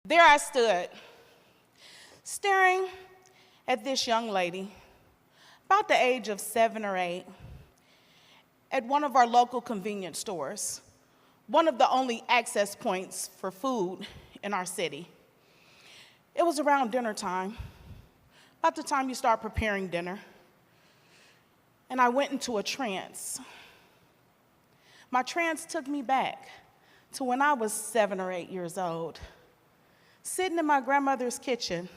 There I stood, staring at this young lady, about the age of 7 or 8, at one of our local convenience stores, one of the only access points for food in our city. It was around dinner time, about the time you start preparing dinner, and I went into a trance. My trance took me back to when I was 7 or 8 years old, sitting in my grandmother's kitchen.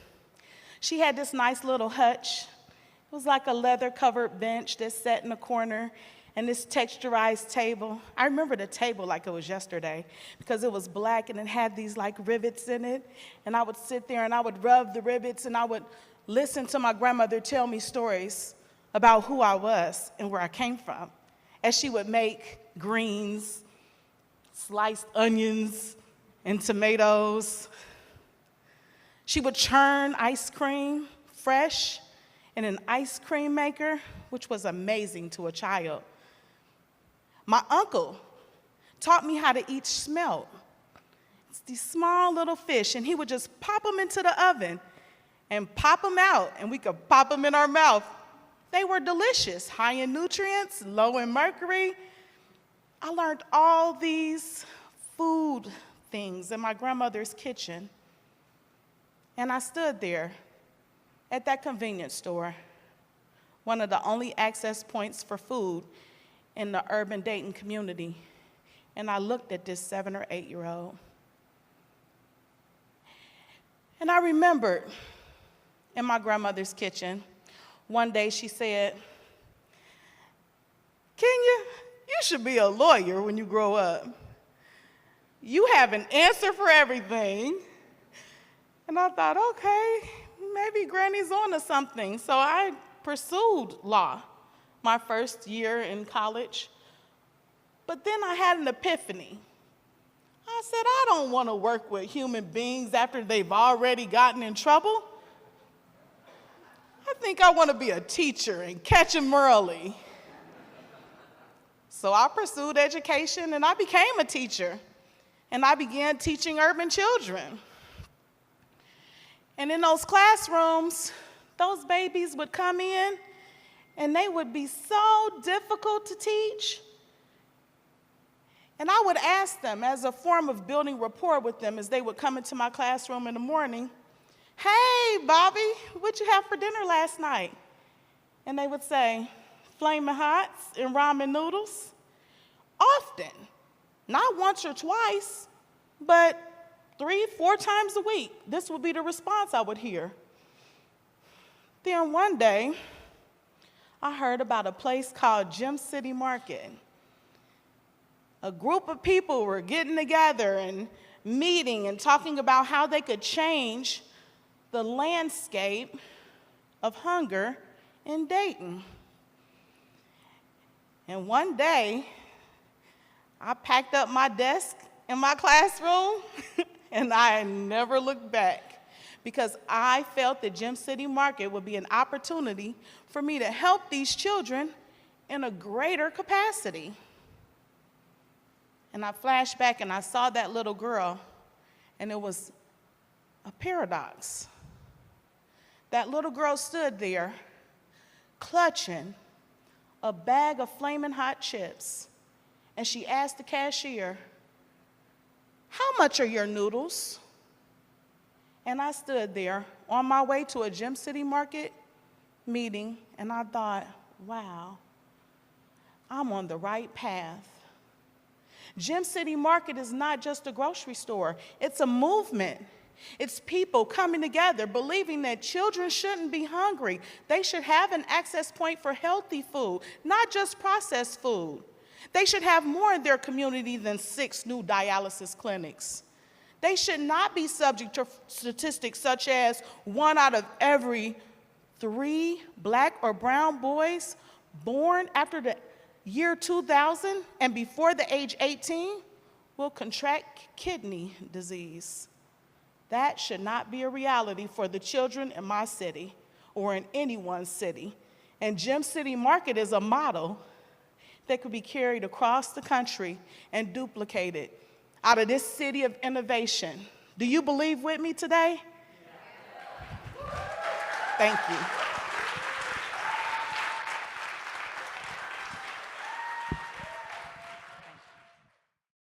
She had this nice little hutch. It was like a leather-covered bench that sat in the corner, and this texturized table. I remember the table like it was yesterday because it was black and it had these like rivets in it. And I would sit there and I would rub the rivets and I would listen to my grandmother tell me stories about who I was and where I came from, as she would make greens, sliced onions, and tomatoes. She would churn ice cream fresh in an ice cream maker, which was amazing to a child. My uncle taught me how to eat smelt. It's these small little fish, and he would just pop them into the oven and pop them out, and we could pop them in our mouth. They were delicious, high in nutrients, low in mercury. I learned all these food things in my grandmother's kitchen, and I stood there at that convenience store, one of the only access points for food in the urban Dayton community, and I looked at this 7 or 8-year-old. And I remembered in my grandmother's kitchen, one day she said, "Kenya, you should be a lawyer when you grow up. You have an answer for everything." And I thought, okay, maybe Granny's on to something. So I pursued law my first year in college. But then I had an epiphany. I said, I don't want to work with human beings after they've already gotten in trouble. I think I want to be a teacher and catch them early. So I pursued education and I became a teacher. And I began teaching urban children. And in those classrooms, those babies would come in and they would be so difficult to teach. And I would ask them, as a form of building rapport with them, as they would come into my classroom in the morning, "Hey, Bobby, what'd you have for dinner last night?" And they would say, "Flamin' Hots and ramen noodles." Often, not once or twice, but 3, 4 times a week. This would be the response I would hear. Then one day, I heard about a place called Gym City Market. A group of people were getting together and meeting and talking about how they could change the landscape of hunger in Dayton. And one day, I packed up my desk in my classroom and I never looked back, because I felt that Gym City Market would be an opportunity for me to help these children in a greater capacity. And I flashed back and I saw that little girl, and it was a paradox. That little girl stood there clutching a bag of Flamin' Hot chips, and she asked the cashier, "How much are your noodles?" And I stood there on my way to a Gym City Market meeting, and I thought, wow, I'm on the right path. Gym City Market is not just a grocery store, it's a movement. It's people coming together, believing that children shouldn't be hungry. They should have an access point for healthy food, not just processed food. They should have more in their community than 6 new dialysis clinics. They should not be subject to statistics such as 1 out of every 3 black or brown boys born after the year 2000 and before the age 18 will contract kidney disease. That should not be a reality for the children in my city or in anyone's city. And Gym City Market is a model that could be carried across the country and duplicated out of this city of innovation Do you believe with me today? Thank you.